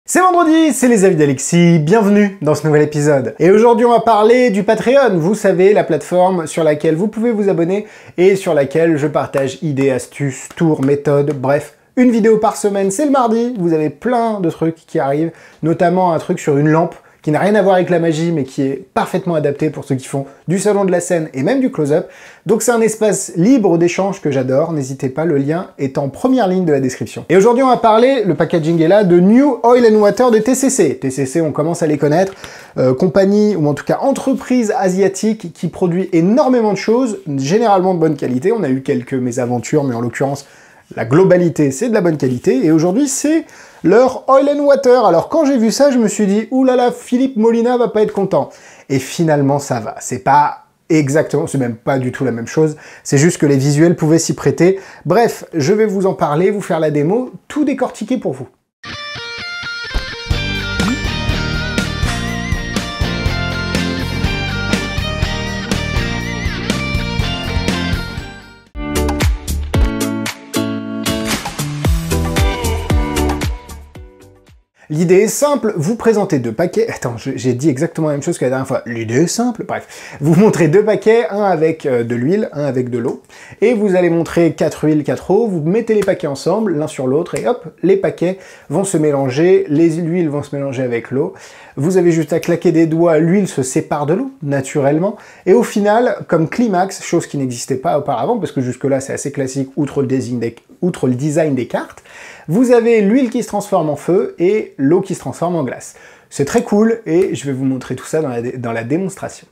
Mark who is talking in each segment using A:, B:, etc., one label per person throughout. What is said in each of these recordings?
A: C'est vendredi, c'est les avis d'Alexis, bienvenue dans ce nouvel épisode. Et aujourd'hui on va parler du Patreon, vous savez, la plateforme sur laquelle vous pouvez vous abonner et sur laquelle je partage idées, astuces, tours, méthodes, bref, une vidéo par semaine, c'est le mardi, vous avez plein de trucs qui arrivent, notamment un truc sur une lampe qui n'a rien à voir avec la magie, mais qui est parfaitement adapté pour ceux qui font du salon de la scène et même du close-up. Donc c'est un espace libre d'échange que j'adore, n'hésitez pas, le lien est en première ligne de la description. Et aujourd'hui on va parler, le packaging est là, de New Oil and Water de TCC. TCC, on commence à les connaître, compagnie, ou en tout cas entreprise asiatique qui produit énormément de choses, généralement de bonne qualité. On a eu quelques mésaventures, mais en l'occurrence, la globalité, c'est de la bonne qualité, et aujourd'hui, c'est leur Oil and Water. Alors, quand j'ai vu ça, je me suis dit, oulala, Philippe Molina va pas être content. Et finalement, ça va. C'est pas exactement, c'est même pas du tout la même chose, c'est juste que les visuels pouvaient s'y prêter. Bref, je vais vous en parler, vous faire la démo, tout décortiquer pour vous. L'idée est simple, vous présentez deux paquets... Attends, j'ai dit exactement la même chose que la dernière fois. L'idée est simple, bref. Vous montrez deux paquets, un avec de l'huile, un avec de l'eau. Et vous allez montrer 4 huiles, 4 eaux, vous mettez les paquets ensemble, l'un sur l'autre, et hop, les paquets vont se mélanger, les huiles vont se mélanger avec l'eau. Vous avez juste à claquer des doigts, l'huile se sépare de l'eau, naturellement. Et au final, comme climax, chose qui n'existait pas auparavant, parce que jusque-là c'est assez classique, outre le design des cartes, vous avez l'huile qui se transforme en feu et l'eau qui se transforme en glace. C'est très cool et je vais vous montrer tout ça dans la démonstration.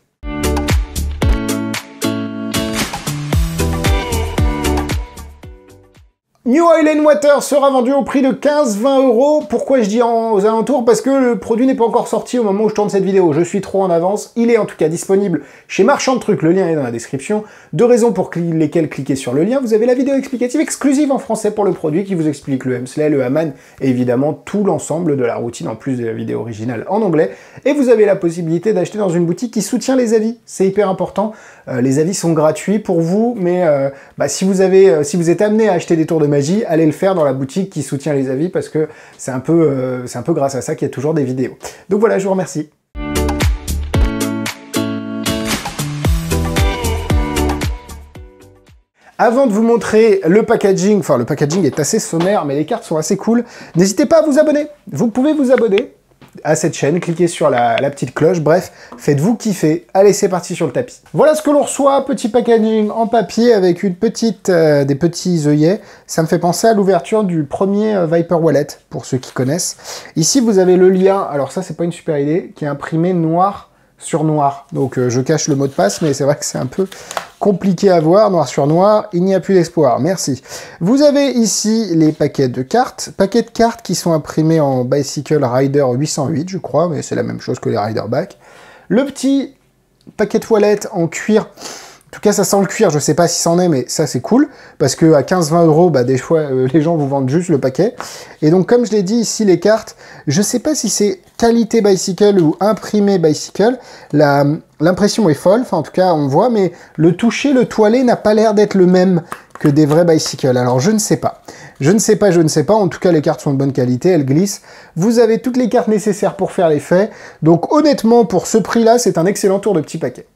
A: New Oil and Water sera vendu au prix de 15-20 €. Pourquoi je dis aux alentours? Parce que le produit n'est pas encore sorti au moment où je tourne cette vidéo. Je suis trop en avance. Il est en tout cas disponible chez Marchand de Trucs. Le lien est dans la description. Deux raisons pour lesquelles cliquer sur le lien. Vous avez la vidéo explicative exclusive en français pour le produit qui vous explique le Hemsley, le Hamann et évidemment tout l'ensemble de la routine en plus de la vidéo originale en anglais. Et vous avez la possibilité d'acheter dans une boutique qui soutient les avis. C'est hyper important. Les avis sont gratuits pour vous, mais si vous êtes amené à acheter des tours de magie, allez le faire dans la boutique qui soutient les avis parce que c'est un peu grâce à ça qu'il y a toujours des vidéos. Donc voilà, je vous remercie. Avant de vous montrer le packaging, enfin le packaging est assez sommaire, mais les cartes sont assez cool, n'hésitez pas à vous abonner. Vous pouvez vous abonner à cette chaîne, cliquez sur la petite cloche, bref, faites-vous kiffer. Allez, c'est parti sur le tapis. Voilà ce que l'on reçoit, petit packaging en papier avec une des petits œillets. Ça me fait penser à l'ouverture du premier Viper Wallet, pour ceux qui connaissent. Ici, vous avez le lien, alors ça, c'est pas une super idée, qui est imprimé noir sur noir. Donc, je cache le mot de passe, mais c'est vrai que c'est un peu compliqué à voir, noir sur noir, il n'y a plus d'espoir, merci. Vous avez ici les paquets de cartes qui sont imprimés en Bicycle Rider 808, je crois, mais c'est la même chose que les Rider Back. Le petit paquet de toilette en cuir, en tout cas ça sent le cuir, je sais pas si c'en est, mais ça c'est cool, parce que à 15-20 €, des fois les gens vous vendent juste le paquet. Et donc comme je l'ai dit ici, les cartes, je sais pas si c'est qualité Bicycle ou imprimé Bicycle, l'impression est folle, enfin en tout cas on voit, mais le toucher, le toilet n'a pas l'air d'être le même que des vrais Bicycle, alors je ne sais pas. Je ne sais pas, en tout cas les cartes sont de bonne qualité, elles glissent. Vous avez toutes les cartes nécessaires pour faire l'effet, donc honnêtement pour ce prix-là, c'est un excellent tour de petit paquet.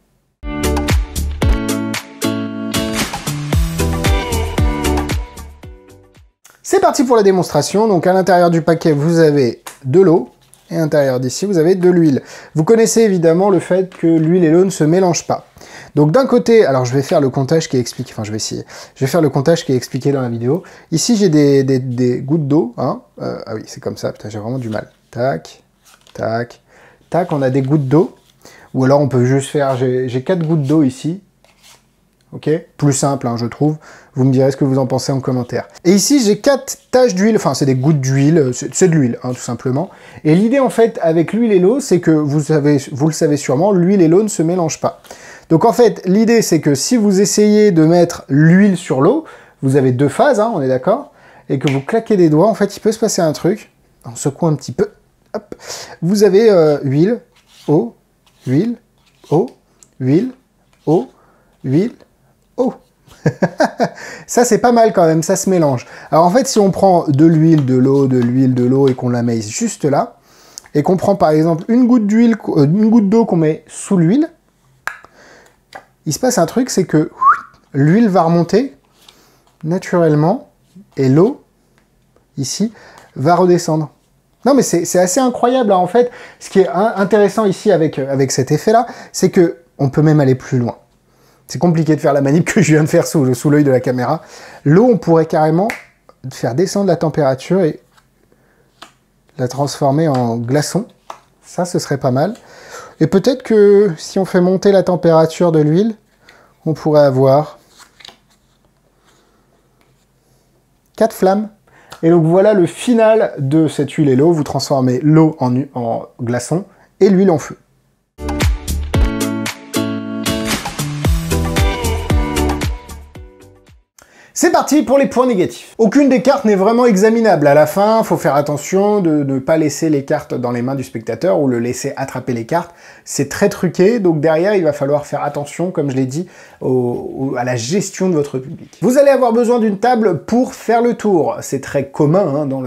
A: C'est parti pour la démonstration. Donc à l'intérieur du paquet, vous avez de l'eau, et à l'intérieur d'ici, vous avez de l'huile. Vous connaissez évidemment le fait que l'huile et l'eau ne se mélangent pas. Donc d'un côté, alors je vais faire le comptage qui est expliqué, enfin je vais essayer, je vais faire le comptage qui est expliqué dans la vidéo. Ici j'ai des gouttes d'eau, hein. Ah oui, c'est comme ça, putain, j'ai vraiment du mal. Tac, tac, tac, on a des gouttes d'eau. Ou alors on peut juste faire, j'ai 4 gouttes d'eau ici. Ok, plus simple, hein, je trouve. Vous me direz ce que vous en pensez en commentaire. Et ici, j'ai 4 taches d'huile, enfin, c'est des gouttes d'huile, c'est de l'huile, hein, tout simplement. Et l'idée, en fait, avec l'huile et l'eau, c'est que, vous le savez sûrement, l'huile et l'eau ne se mélangent pas. Donc, en fait, l'idée, c'est que si vous essayez de mettre l'huile sur l'eau, vous avez deux phases, hein, on est d'accord, et que vous claquez des doigts, en fait, il peut se passer un truc, en secouant un petit peu, hop, vous avez huile, eau, huile, eau, huile, eau, huile, eau. Ça, c'est pas mal quand même, ça se mélange. Alors en fait, si on prend de l'huile, de l'eau, de l'huile, de l'eau, et qu'on la met juste là, et qu'on prend par exemple une goutte d'huile, une goutte d'eau qu'on met sous l'huile, il se passe un truc, c'est que l'huile va remonter naturellement, et l'eau, ici, va redescendre. Non mais c'est assez incroyable, hein. En fait. Ce qui est intéressant ici avec cet effet-là, c'est que on peut même aller plus loin. C'est compliqué de faire la manip que je viens de faire sous l'œil de la caméra. L'eau, on pourrait carrément faire descendre la température et la transformer en glaçon. Ça, ce serait pas mal. Et peut-être que si on fait monter la température de l'huile, on pourrait avoir 4 flammes. Et donc voilà le final de cette huile et l'eau. Vous transformez l'eau en glaçon et l'huile en feu. C'est parti pour les points négatifs. Aucune des cartes n'est vraiment examinable. À la fin, il faut faire attention de ne pas laisser les cartes dans les mains du spectateur ou le laisser attraper les cartes. C'est très truqué, donc derrière, il va falloir faire attention, comme je l'ai dit, à la gestion de votre public. Vous allez avoir besoin d'une table pour faire le tour. C'est très commun hein, dans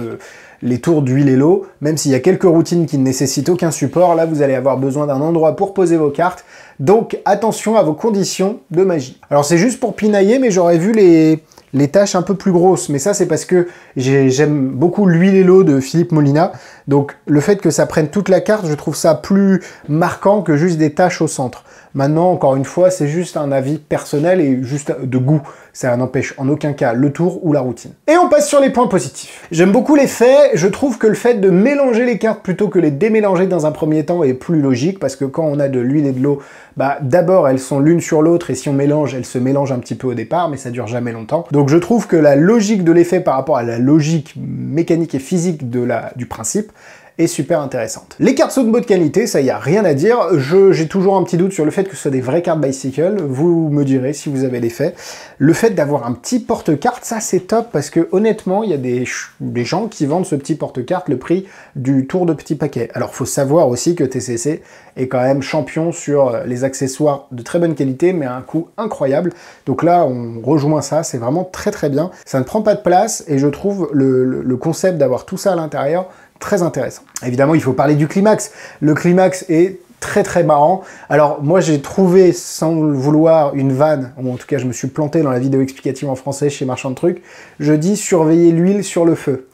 A: les tours d'huile et l'eau, même s'il y a quelques routines qui ne nécessitent aucun support, là vous allez avoir besoin d'un endroit pour poser vos cartes, donc attention à vos conditions de magie. Alors c'est juste pour pinailler, mais j'aurais vu les tâches un peu plus grosses, mais ça c'est parce que j'aime beaucoup l'huile et l'eau de Philippe Molina, donc le fait que ça prenne toute la carte, je trouve ça plus marquant que juste des tâches au centre. Maintenant, encore une fois, c'est juste un avis personnel et juste de goût. Ça n'empêche en aucun cas le tour ou la routine. Et on passe sur les points positifs. J'aime beaucoup l'effet, je trouve que le fait de mélanger les cartes plutôt que les démélanger dans un premier temps est plus logique, parce que quand on a de l'huile et de l'eau, bah d'abord elles sont l'une sur l'autre, et si on mélange, elles se mélangent un petit peu au départ, mais ça dure jamais longtemps. Donc je trouve que la logique de l'effet par rapport à la logique mécanique et physique du principe, est super intéressante. Les cartes sont de bonne qualité, ça y a rien à dire. J'ai toujours un petit doute sur le fait que ce soit des vraies cartes Bicycle. Vous me direz si vous avez l'effet. Le fait d'avoir un petit porte-carte, ça c'est top parce que honnêtement, il y a des gens qui vendent ce petit porte-carte le prix du tour de petit paquet. Alors faut savoir aussi que TCC est quand même champion sur les accessoires de très bonne qualité, mais à un coût incroyable. Donc là, on rejoint ça, c'est vraiment très très bien. Ça ne prend pas de place et je trouve le concept d'avoir tout ça à l'intérieur très intéressant. Évidemment, il faut parler du climax. Le climax est très très marrant. Alors moi j'ai trouvé, sans le vouloir, une vanne, ou en tout cas je me suis planté dans la vidéo explicative en français chez Marchand de Trucs. Je dis surveiller l'huile sur le feu.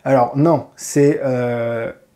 A: Alors non, c'est...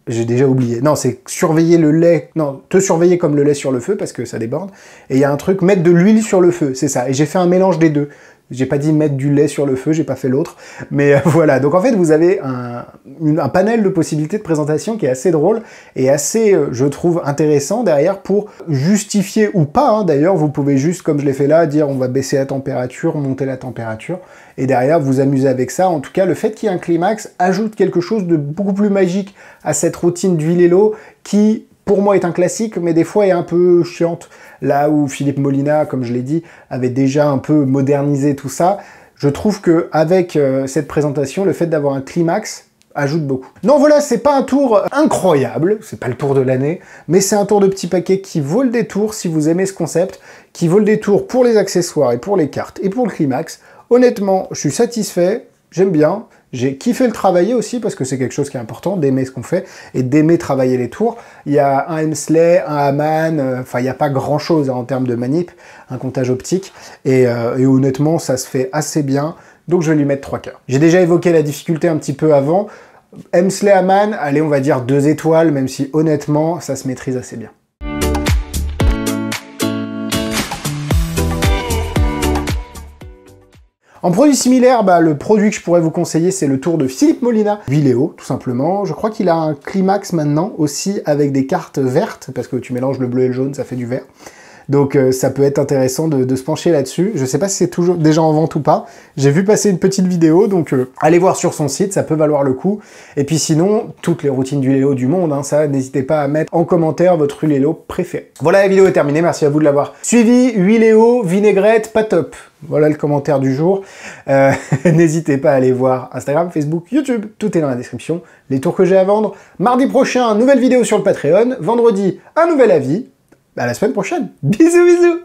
A: j'ai déjà oublié. Non, c'est surveiller le lait. Non, te surveiller comme le lait sur le feu parce que ça déborde. Et il y a un truc, mettre de l'huile sur le feu, c'est ça. Et j'ai fait un mélange des deux. J'ai pas dit mettre du lait sur le feu, j'ai pas fait l'autre. Mais voilà, donc en fait vous avez un panel de possibilités de présentation qui est assez drôle et assez, je trouve, intéressant derrière pour justifier ou pas. Hein, d'ailleurs, vous pouvez juste, comme je l'ai fait là, dire on va baisser la température, monter la température. Et derrière, vous amusez avec ça. En tout cas, le fait qu'il y ait un climax ajoute quelque chose de beaucoup plus magique à cette routine d'huile et l'eau qui, pour moi, est un classique, mais des fois est un peu chiante. Là où Philippe Molina, comme je l'ai dit, avait déjà un peu modernisé tout ça, je trouve que avec cette présentation, le fait d'avoir un climax ajoute beaucoup. Non, voilà, c'est pas un tour incroyable, c'est pas le tour de l'année, mais c'est un tour de petit paquet qui vaut le détour si vous aimez ce concept, qui vaut le détour pour les accessoires et pour les cartes et pour le climax. Honnêtement, je suis satisfait, j'aime bien. J'ai kiffé le travailler aussi parce que c'est quelque chose qui est important, d'aimer ce qu'on fait et d'aimer travailler les tours. Il y a un Hemsley, un Hamann, enfin il n'y a pas grand chose hein, en termes de manip, un comptage optique et honnêtement ça se fait assez bien, donc je vais lui mettre 3 cœurs. J'ai déjà évoqué la difficulté un petit peu avant. Hemsley, Hamann, allez on va dire 2 étoiles, même si honnêtement ça se maîtrise assez bien. En produit similaire, le produit que je pourrais vous conseiller, c'est le tour de Philippe Molina, huile et eau, tout simplement. Je crois qu'il a un climax maintenant aussi avec des cartes vertes, parce que tu mélanges le bleu et le jaune, ça fait du vert. Donc ça peut être intéressant de se pencher là-dessus. Je sais pas si c'est toujours déjà en vente ou pas. J'ai vu passer une petite vidéo, donc allez voir sur son site, ça peut valoir le coup. Et puis sinon, toutes les routines d'huile et eau du monde, hein, ça, n'hésitez pas à mettre en commentaire votre huile et eau préférée. Voilà, la vidéo est terminée, merci à vous de l'avoir suivi. Huile et eau, vinaigrette, pas top. Voilà le commentaire du jour. N'hésitez pas à aller voir Instagram, Facebook, YouTube, tout est dans la description. Les tours que j'ai à vendre. Mardi prochain, nouvelle vidéo sur le Patreon. Vendredi, un nouvel avis. À la semaine prochaine. Bisous, bisous.